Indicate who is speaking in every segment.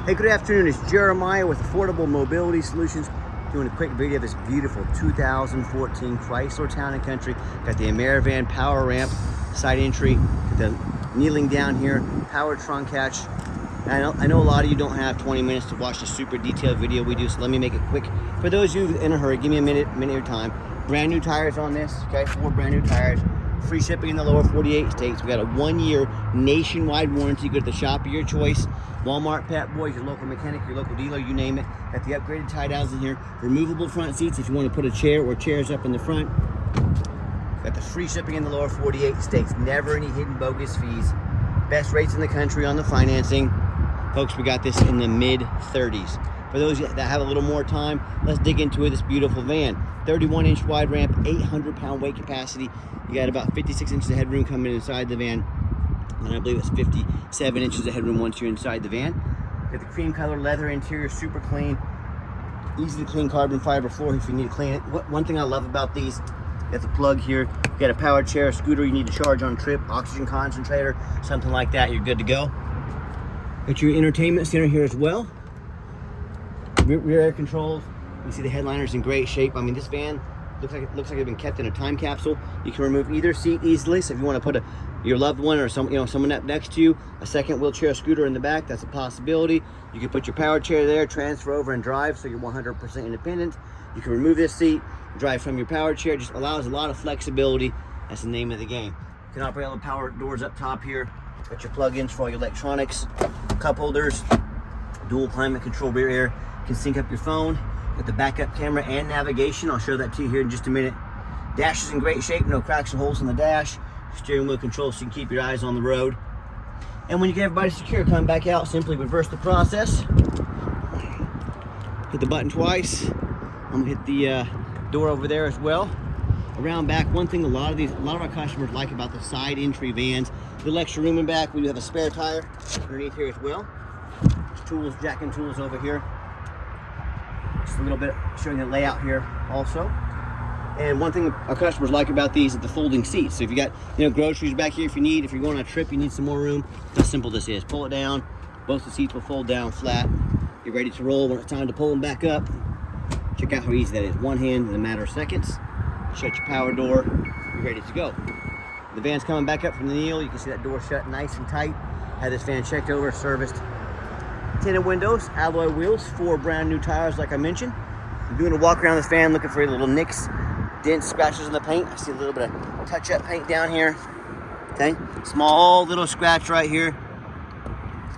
Speaker 1: Hey, good afternoon. It's Jeremiah with Affordable Mobility Solutions, doing a quick video of this beautiful 2014 Chrysler Town & Country. Got the Amerivan power ramp, side entry, got the kneeling down here, power trunk hatch. I know a lot of you don't have 20 minutes to watch the super detailed video we do, so let me make it quick. For those of you in a hurry, give me a minute of your time. Brand new tires on this, okay? 4 brand new tires. Free shipping in the lower 48 states. We got a 1-year nationwide warranty. Go to the shop of your choice. Walmart, Pep Boys, your local mechanic, your local dealer, you name it. Got the upgraded tie downs in here. Removable front seats if you want to put a chair or chairs up in the front. Got the free shipping in the lower 48 states. Never any hidden bogus fees. Best rates in the country on the financing. Folks, we got this in the mid-30s. For those that have a little more time, let's dig into this beautiful van. 31-inch wide ramp, 800-pound weight capacity. You got about 56 inches of headroom coming inside the van. And I believe it's 57 inches of headroom once you're inside the van. Got the cream color leather interior, super clean. Easy to clean carbon fiber floor if you need to clean it. One thing I love about these, you got the plug here. You got a power chair, a scooter you need to charge on trip, oxygen concentrator, something like that, you're good to go. Got your entertainment center here as well. Rear air controls. You see the headliner's in great shape. I mean, this van looks like it's been kept in a time capsule. You can remove either seat easily. So if you want to put your loved one or someone up next to you, a second wheelchair scooter in the back, that's a possibility. You can put your power chair there, transfer over and drive, so you're 100% independent. You can remove this seat, drive from your power chair. Just allows a lot of flexibility. That's the name of the game. You can operate all the power doors up top here. Got your plug-ins for all your electronics, cup holders, dual climate control rear air. You can sync up your phone with the backup camera and navigation. I'll show that to you here in just a minute. Dash is in great shape, no cracks or holes in the dash. Steering wheel control so you can keep your eyes on the road. And when you get everybody secure, come back out, simply reverse the process. Hit the button twice. I'm gonna hit the door over there as well. Around back, one thing a lot of our customers like about the side entry vans, a little extra room in back. We do have a spare tire underneath here as well. There's tools, jacking tools over here. Just a little bit showing the layout here also. And one thing our customers like about these is the folding seats. So if you got groceries back here, if you're going on a trip, you need some more room, how simple this is. Pull it down, both the seats will fold down flat. You're ready to roll when it's time to pull them back up. Check out how easy that is. One hand in a matter of seconds. Shut your power door, you're ready to go. The van's coming back up from the kneel. You can see that door shut nice and tight. Had this van checked over, serviced. Tinted windows, alloy wheels, 4 brand new tires like I mentioned. I'm doing a walk around this van looking for any little nicks, dents, scratches in the paint. I see a little bit of touch-up paint down here. Okay, small little scratch right here.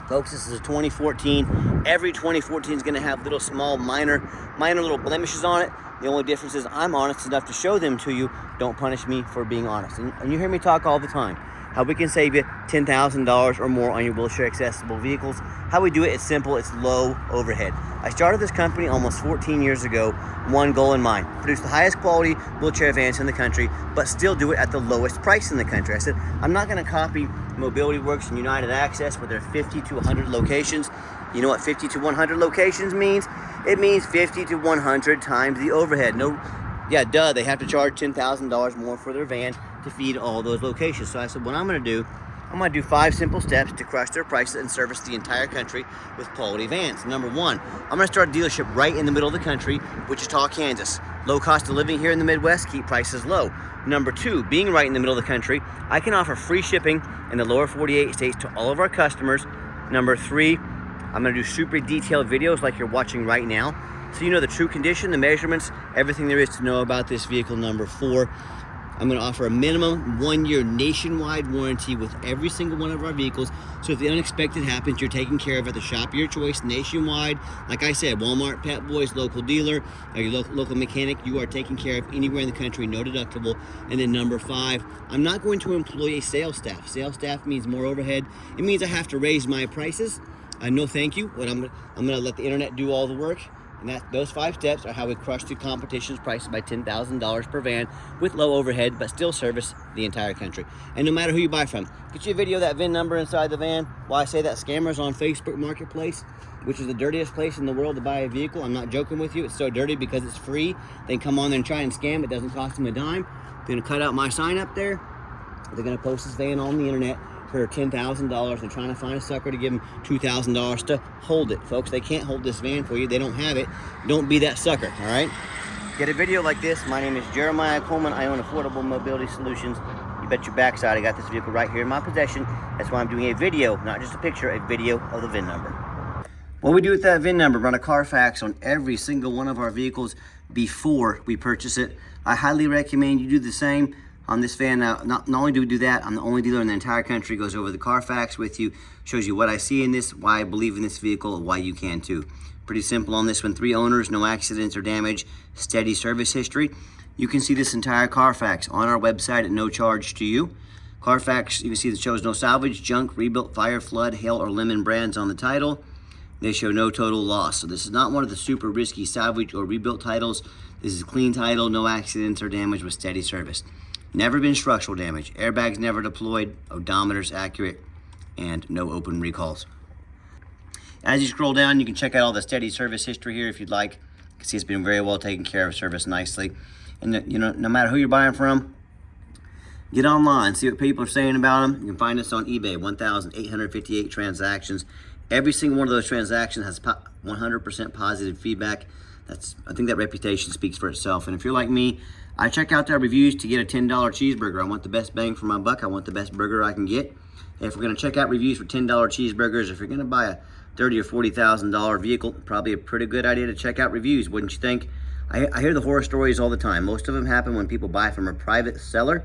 Speaker 1: Folks, this is a 2014. Every 2014 is gonna have little small, minor little blemishes on it. The only difference is I'm honest enough to show them to you. Don't punish me for being honest. And you hear me talk all the time. How we can save you $10,000 or more on your wheelchair accessible vehicles. How we do it is simple, it's low overhead. I started this company almost 14 years ago, one goal in mind: produce the highest quality wheelchair vans in the country, but still do it at the lowest price in the country. I said, I'm not gonna copy Mobility Works and United Access where there are 50 to 100 locations. You know what 50 to 100 locations means? It means 50 to 100 times the overhead. They have to charge $10,000 more for their van to feed all those locations. So I said, what I'm gonna do 5 simple steps to crush their prices and service the entire country with quality vans. Number 1, I'm gonna start a dealership right in the middle of the country, Wichita, Kansas. Low cost of living here in the Midwest, keep prices low. Number 2, being right in the middle of the country, I can offer free shipping in the lower 48 states to all of our customers. Number 3, I'm gonna do super detailed videos like you're watching right now, so you know the true condition, the measurements, everything there is to know about this vehicle. Number 4, I'm going to offer a minimum 1-year nationwide warranty with every single one of our vehicles. So if the unexpected happens, you're taken care of at the shop of your choice nationwide. Like I said, Walmart, Pep Boys, local dealer, or your local mechanic, you are taken care of anywhere in the country, no deductible. And then number 5, I'm not going to employ a sales staff. Sales staff means more overhead. It means I have to raise my prices. No thank you. But I'm going to let the internet do all the work. And those 5 steps are how we crush the competition's prices by $10,000 per van with low overhead, but still service the entire country. And no matter who you buy from, get you a video of that VIN number inside the van. Why I say that, scammers on Facebook Marketplace, which is the dirtiest place in the world to buy a vehicle. I'm not joking with you. It's so dirty because it's free. They come on there and try and scam. It doesn't cost them a dime. They're gonna cut out my sign up there. They're gonna post this van on the internet per $10,000. They're trying to find a sucker to give them $2,000 to hold it. Folks, they can't hold this van for you. They don't have it. Don't be that sucker, all right? Get a video like this. My name is Jeremiah Coleman. I own Affordable Mobility Solutions. You bet your backside I got this vehicle right here in my possession. That's why I'm doing a video, not just a picture, a video of the VIN number. What we do with that VIN number, run a Carfax on every single one of our vehicles before we purchase it. I highly recommend you do the same on this van. Now, not only do we do that, I'm the only dealer in the entire country goes over the Carfax with you, shows you what I see in this, why I believe in this vehicle, and why you can too. Pretty simple on this one. 3 owners, no accidents or damage, steady service history. You can see this entire Carfax on our website at no charge to you. Carfax, you can see that shows no salvage, junk, rebuilt, fire, flood, hail, or lemon brands on the title. They show no total loss. So this is not one of the super risky salvage or rebuilt titles. This is a clean title, no accidents or damage with steady service. Never been structural damage. Airbags never deployed, odometers accurate, and no open recalls. As you scroll down, you can check out all the steady service history here if you'd like. You can see it's been very well taken care of, serviced nicely. And you know, no matter who you're buying from, get online, see what people are saying about them. You can find us on eBay, 1,858 transactions. Every single one of those transactions has 100% positive feedback. I think that reputation speaks for itself. And if you're like me, I check out their reviews to get a $10 cheeseburger. I want the best bang for my buck. I want the best burger I can get. If we're gonna check out reviews for $10 cheeseburgers, if you're gonna buy a $30,000 or $40,000 vehicle, probably a pretty good idea to check out reviews, wouldn't you think? I hear the horror stories all the time. Most of them happen when people buy from a private seller.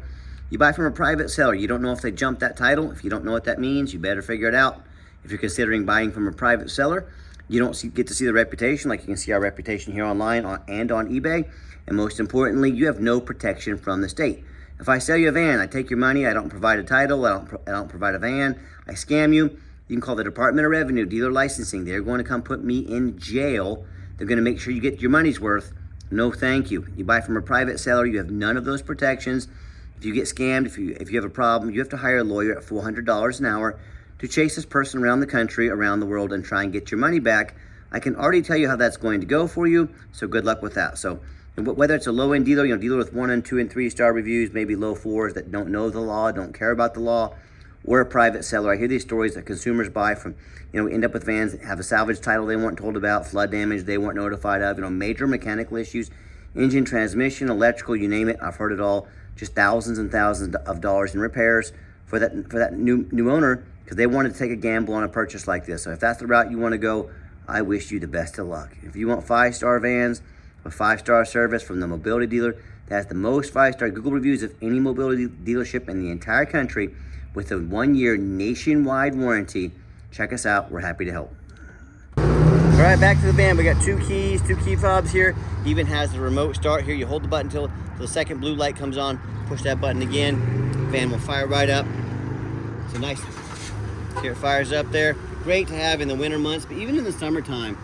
Speaker 1: You buy from a private seller, you don't know if they jumped that title. If you don't know what that means, you better figure it out. If you're considering buying from a private seller, you don't get to see the reputation, like you can see our reputation here online and on eBay. And most importantly, you have no protection from the state. If I sell you a van, I take your money, I don't provide a title, I don't provide a van, I scam you, you can call the Department of Revenue, dealer licensing. They're going to come put me in jail. They're going to make sure you get your money's worth. No, thank you. You buy from a private seller, you have none of those protections. If you get scammed, if you have a problem, you have to hire a lawyer at $400 an hour to chase this person around the country, around the world, and try and get your money back. I can already tell you how that's going to go for you, so good luck with that. So whether it's a low-end dealer, dealer with 1 and 2 and 3 star reviews, maybe low 4s that don't know the law, don't care about the law, or a private seller. I hear these stories that consumers buy from, end up with vans that have a salvage title they weren't told about, flood damage they weren't notified of, major mechanical issues, engine, transmission, electrical, you name it. I've heard it all. Just thousands and thousands of dollars in repairs for that new owner, because they wanted to take a gamble on a purchase like this. So if that's the route you want to go, I wish you the best of luck. If you want 5-star vans, a 5-star service from the mobility dealer that has the most 5-star Google reviews of any mobility dealership in the entire country with a 1-year nationwide warranty, check us out. We're happy to help. All right, back to the van. We got 2 keys, 2 key fobs here. Even has the remote start here. You hold the button till the second blue light comes on. Push that button again. Van will fire right up. It's a nice. Here it fires up there. Great to have in the winter months, but even in the summertime,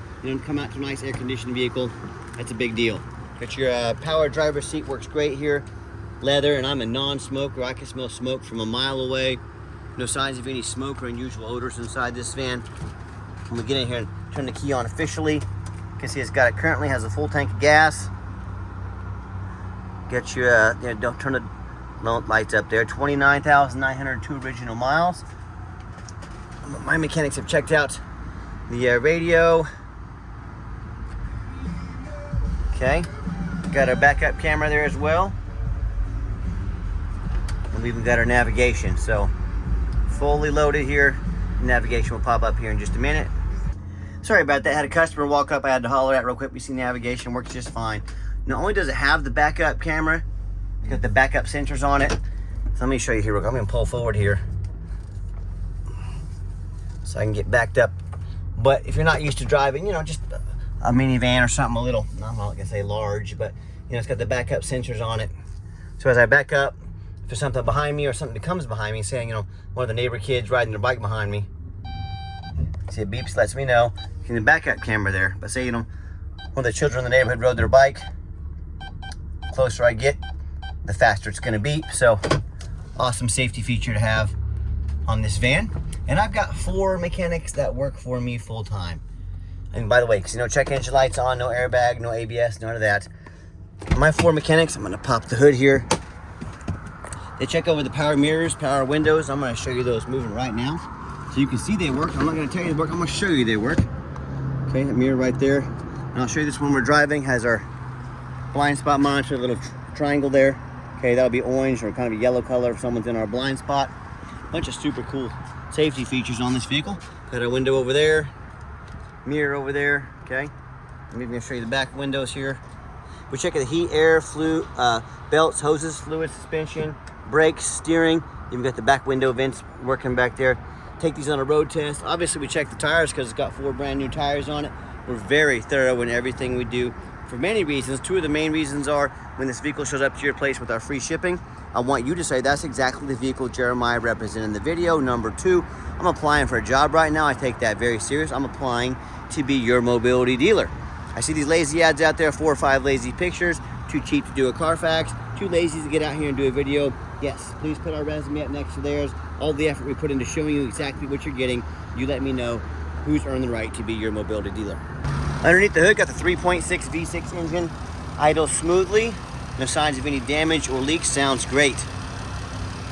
Speaker 1: come out to a nice air-conditioned vehicle. That's a big deal. Got your power driver's seat, works great here. Leather, and I'm a non-smoker. I can smell smoke from a mile away. No signs of any smoke or unusual odors inside this van. I'm gonna get in here and turn the key on officially. You can see currently has a full tank of gas. Get your, don't turn the lights up there. 29,902 original miles. My mechanics have checked out the radio. Okay, got our backup camera there as well. And we've even got our navigation. So fully loaded here. Navigation will pop up here in just a minute. Sorry about that, I had a customer walk up I had to holler at real quick. We see navigation works just fine. Not only does it have the backup camera, it's got the backup sensors on it. So let me show you here. I'm gonna pull forward here so I can get backed up. But if you're not used to driving, just a minivan or something a little, I'm not gonna say large, but it's got the backup sensors on it. So as I back up, if there's something behind me or something comes behind me, saying, one of the neighbor kids riding their bike behind me, see it beeps, lets me know. In the backup camera there, but say, one of the children in the neighborhood rode their bike, the closer I get, the faster it's gonna beep. So awesome safety feature to have on this van. And I've got 4 mechanics that work for me full time. And by the way, because check engine lights on, no airbag, no ABS, none of that. My 4 mechanics, I'm gonna pop the hood here. They check over the power mirrors, power windows. I'm going to show you those moving right now, so you can see they work. I'm not going to tell you they work. I'm going to show you they work. Okay, that mirror right there. And I'll show you this when we're driving. Has our blind spot monitor, little triangle there. Okay, that'll be orange or kind of a yellow color if someone's in our blind spot. Bunch of super cool safety features on this vehicle. Got a window over there, mirror over there. Okay, I'm even gonna show you the back windows here. We check the heat, air, belts, hoses, fluid, suspension, brakes, steering. Even got the back window vents working back there. Take these on a road test. Obviously, we check the tires because it's got 4 brand new tires on it. We're very thorough in everything we do for many reasons. 2 of the main reasons are when this vehicle shows up to your place with our free shipping, I want you to say that's exactly the vehicle Jeremiah represented in the video. Number 2, I'm applying for a job right now. I take that very serious. I'm applying to be your mobility dealer. I see these lazy ads out there, 4 or 5 lazy pictures, too cheap to do a Carfax, too lazy to get out here and do a video. Yes, please put our resume up next to theirs. All the effort we put into showing you exactly what you're getting. You let me know who's earned the right to be your mobility dealer. Underneath the hood, got the 3.6 V6 engine, idles smoothly. No signs of any damage or leaks. Sounds great.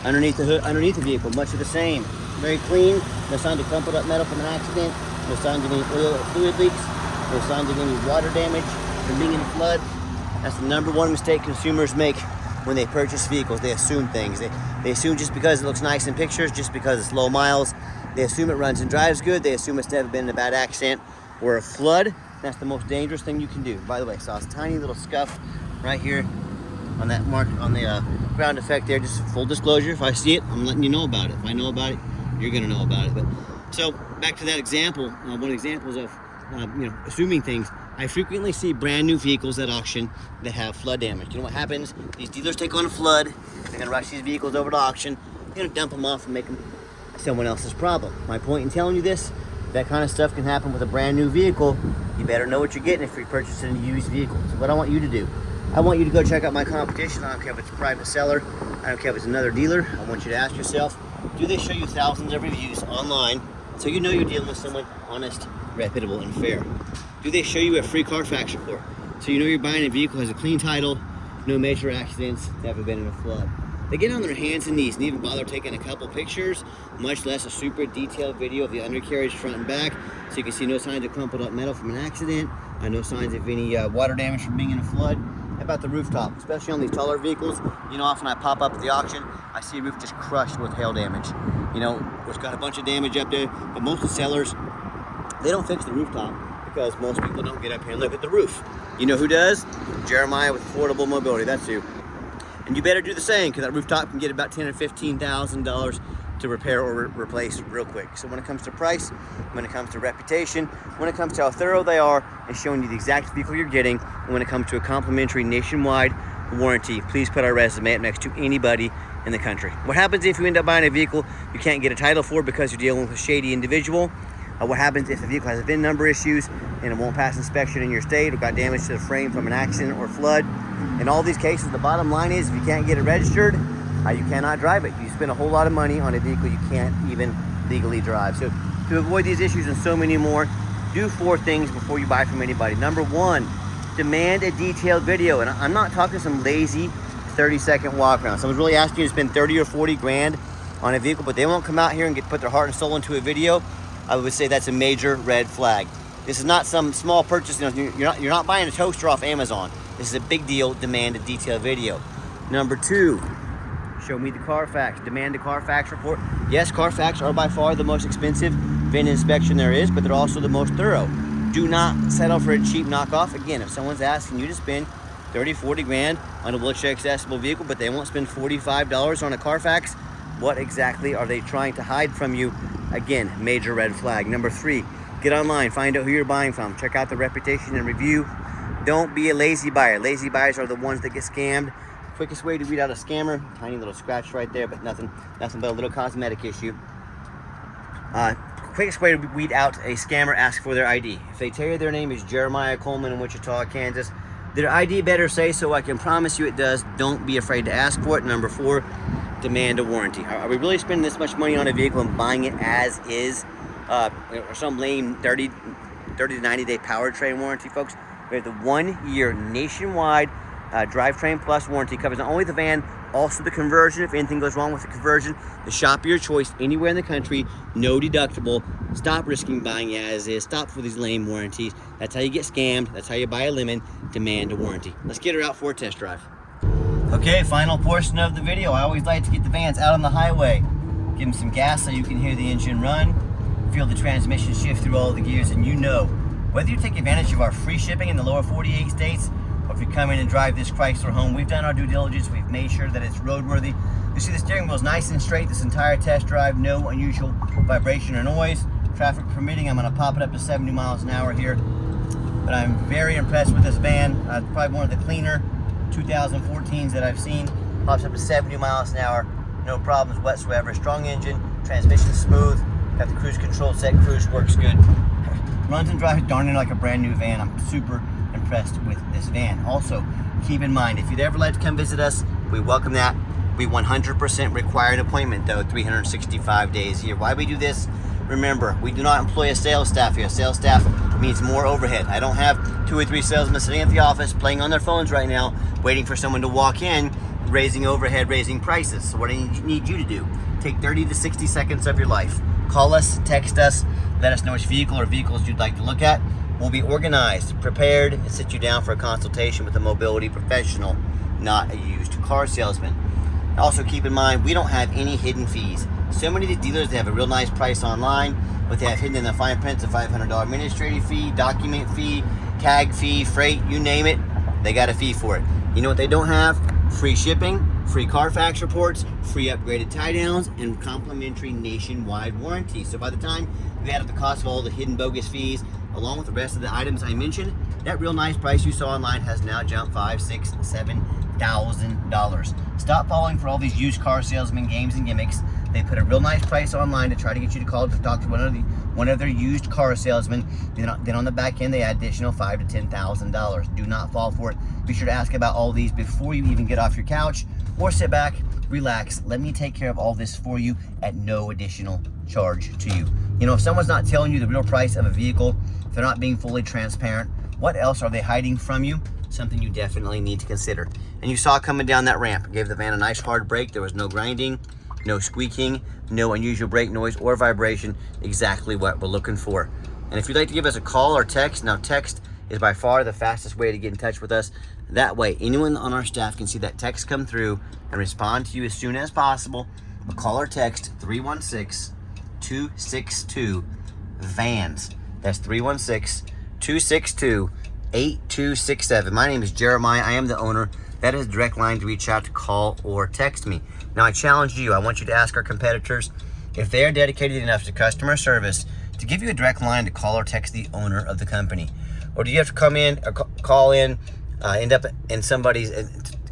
Speaker 1: Underneath the hood, underneath the vehicle, much of the same. Very clean. No signs of crumpled up metal from an accident. No signs of any oil or fluid leaks. No signs of any water damage from being in a flood. That's the #1 mistake consumers make when they purchase vehicles. They assume things. They assume just because it looks nice in pictures, just because it's low miles, they assume it runs and drives good. They assume it's never been in a bad accident or a flood. That's the most dangerous thing you can do. By the way, saw this tiny little scuff right here on that mark on the ground effect there. Just full disclosure, if I see it, I'm letting you know about it. If I know about it, you're gonna know about it. But so back to that example, one example of assuming things. I frequently see brand new vehicles at auction that have flood damage. You know what happens? These dealers take on a flood. They're gonna rush these vehicles over to auction. They're gonna dump them off and make them someone else's problem. My point in telling you this, that kind of stuff can happen with a brand new vehicle. You better know what you're getting if you're purchasing a used vehicle. So what I want you to do, I want you to go check out my competition. I don't care if it's a private seller. I don't care if it's another dealer. I want you to ask yourself, do they show you thousands of reviews online so you know you're dealing with someone honest, reputable, and fair? Do they show you a free Carfax report so you know you're buying a vehicle that has a clean title, no major accidents, never been in a flood? They get on their hands and knees and even bother taking a couple pictures, much less a super detailed video of the undercarriage front and back, so you can see no signs of crumpled up metal from an accident, no signs of any water damage from being in a flood. How about the rooftop, especially on these taller vehicles? You know, often I pop up at the auction, I see a roof just crushed with hail damage. You know, it's got a bunch of damage up there, but most of the sellers, they don't fix the rooftop because most people don't get up here and look at the roof. You know who does? Jeremiah with Affordable Mobility, that's who. And you better do the same, because that rooftop can get about $10,000 or $15,000 to repair or replace real quick. So when it comes to price, when it comes to reputation, when it comes to how thorough they are and showing you the exact vehicle you're getting, and when it comes to a complimentary nationwide warranty, please put our resume up next to anybody in the country. What happens if you end up buying a vehicle you can't get a title for because you're dealing with a shady individual? What happens if the vehicle has VIN number issues and it won't pass inspection in your state, or got damage to the frame from an accident or flood? In all these cases, the bottom line is if you can't get it registered, you cannot drive it. You spend a whole lot of money on a vehicle you can't even legally drive. So to avoid these issues and so many more, do 4 things before you buy from anybody. #1, demand a detailed video. And I'm not talking some lazy 30-second walk around. Someone's really asking you to spend 30 or 40 grand on a vehicle, but they won't come out here and put their heart and soul into a video. I would say that's a major red flag. This is not some small purchase. You know, you're not buying a toaster off Amazon. This is a big deal. Demand a detailed video. #2, show me the Carfax. Demand a Carfax report. Yes, Carfax are by far the most expensive VIN inspection there is, but they're also the most thorough. Do not settle for a cheap knockoff. Again, if someone's asking you to spend 30, 40 grand on a wheelchair accessible vehicle, but they won't spend $45 on a Carfax, what exactly are they trying to hide from you? Again, major red flag. #3, get online, find out who you're buying from. Check out the reputation and review. Don't be a lazy buyer. Lazy buyers are the ones that get scammed. Quickest way to weed out a scammer, tiny little scratch right there, but nothing but a little cosmetic issue. Quickest way to weed out a scammer, ask for their ID. If they tell you their name is Jeremiah Coleman in Wichita, Kansas, their ID better say so. I can promise you it does. Don't be afraid to ask for it. #4, demand a warranty. Are we really spending this much money on a vehicle and buying it as is? Or some lame 30 to 90 day powertrain warranty, folks? We have the 1-year nationwide drivetrain plus warranty. Covers not only the van Also the conversion, if anything goes wrong with the conversion, the shop of your choice anywhere in the country, no deductible. Stop risking buying as is. Stop for these lame warranties. That's how you get scammed. That's how you buy a lemon. Demand a warranty. Let's get her out for a test drive. Okay, final portion of the video. I always like to get the vans out on the highway. Give them some gas so you can hear the engine run. Feel the transmission shift through all the gears, and you know, whether you take advantage of our free shipping in the lower 48 states, or if you come in and drive this Chrysler home, we've done our due diligence. We've made sure that it's roadworthy. You see the steering wheel is nice and straight this entire test drive. No unusual vibration or noise. Traffic permitting, I'm going to pop it up to 70 miles an hour here. But I'm very impressed with this van. Probably one of the cleaner 2014s that I've seen. Pops up to 70 miles an hour. No problems whatsoever. Strong engine, transmission smooth. Got the cruise control set. Cruise works good. Runs and drives darn near like a brand new van. I'm super impressed with this van. Also, keep in mind, if you'd ever like to come visit us, we welcome that. We 100% require an appointment though, 365 days a year. Why we do this? Remember, we do not employ a sales staff here. Sales staff means more overhead. I don't have 2 or 3 salesmen sitting at the office playing on their phones right now, waiting for someone to walk in, raising overhead, raising prices. So what I need you to do, take 30 to 60 seconds of your life. Call us, text us, let us know which vehicle or vehicles you'd like to look at. We'll be organized, prepared, and sit you down for a consultation with a mobility professional, not a used car salesman. Also keep in mind, we don't have any hidden fees. So many of the dealers, they have a real nice price online, but they have hidden in the fine print a $500 administrative fee, document fee, tag fee, freight, you name it, they got a fee for it. You know what they don't have? Free shipping, free Carfax reports, free upgraded tie downs, and complimentary nationwide warranty. So by the time you add up the cost of all the hidden bogus fees, along with the rest of the items I mentioned, that real nice price you saw online has now jumped $5,000, $6,000, $7,000. Stop falling for all these used car salesman games and gimmicks. They put a real nice price online to try to get you to call to talk to one of their used car salesmen. Then on the back end, they add additional $5,000 to $10,000. Do not fall for it. Be sure to ask about all these before you even get off your couch, or sit back, relax. Let me take care of all this for you at no additional charge to you. You know, if someone's not telling you the real price of a vehicle, if they're not being fully transparent, what else are they hiding from you? Something you definitely need to consider. And you saw coming down that ramp, gave the van a nice hard brake. There was no grinding, no squeaking, no unusual brake noise or vibration. Exactly what we're looking for. And if you'd like to give us a call or text, now text is by far the fastest way to get in touch with us. That way, anyone on our staff can see that text come through and respond to you as soon as possible. A call or text 316-262-VANS. That's 316-262-8267. My name is Jeremiah. I am the owner. That is a direct line to reach out to, call or text me. Now I challenge you. I want you to ask our competitors if they are dedicated enough to customer service to give you a direct line to call or text the owner of the company. Or do you have to come in or call in, end up in somebody's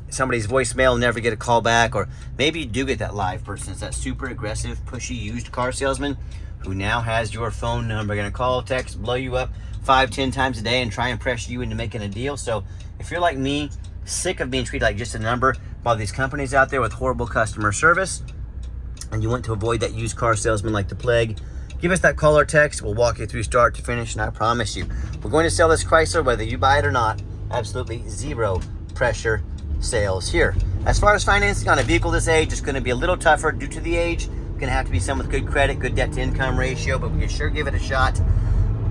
Speaker 1: voicemail and never get a call back? Or maybe you do get that live person. It's that super aggressive, pushy used car salesman who now has your phone number, going to call, text, blow you up 5-10 times a day and try and pressure you into making a deal. So if you're like me, sick of being treated like just a number by these companies out there with horrible customer service, and you want to avoid that used car salesman like the plague, give us that call or text. We'll walk you through start to finish, and I promise you, we're going to sell this Chrysler whether you buy it or not. Absolutely zero pressure sales here. As far as financing on a vehicle this age, it's going to be a little tougher due to the age. Going to have to be someone with good credit, good debt to income ratio, but we can sure give it a shot.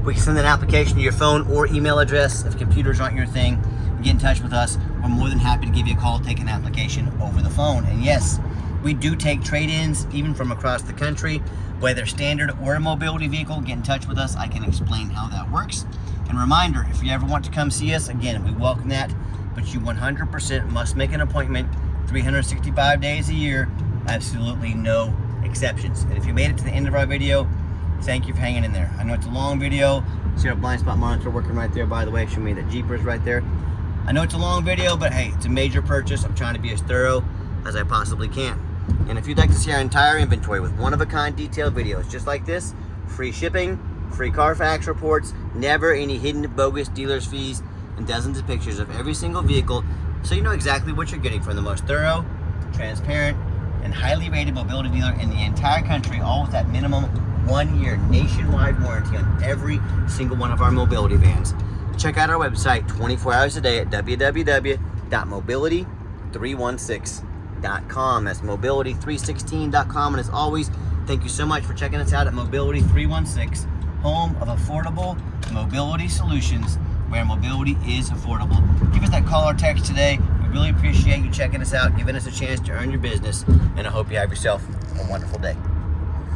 Speaker 1: We can send an application to your phone or email address. If computers aren't your thing, get in touch with us. We're more than happy to give you a call, take an application over the phone. And yes, we do take trade-ins even from across the country, whether standard or a mobility vehicle. Get in touch with us. I can explain how that works. And reminder, if you ever want to come see us, again, we welcome that, but you 100% must make an appointment 365 days a year. Absolutely no exceptions. And if you made it to the end of our video, thank you for hanging in there. I know it's a long video. See our blind spot monitor working right there, by the way, showing me that Jeepers right there. I know it's a long video, but hey, it's a major purchase. I'm trying to be as thorough as I possibly can. And if you'd like to see our entire inventory with one-of-a-kind detailed videos just like this, free shipping, free Carfax reports, never any hidden bogus dealer's fees, and dozens of pictures of every single vehicle, so you know exactly what you're getting from the most thorough, transparent, and highly rated mobility dealer in the entire country, all with that minimum 1-year nationwide warranty on every single one of our mobility vans. Check out our website 24 hours a day at www.mobility316.com. mobility316.com. That's mobility316.com. And as always, thank you so much for checking us out at Mobility 316, home of affordable mobility solutions, where mobility is affordable. Give us that call or text today. We really appreciate you checking us out, giving us a chance to earn your business, and I hope you have yourself a wonderful day.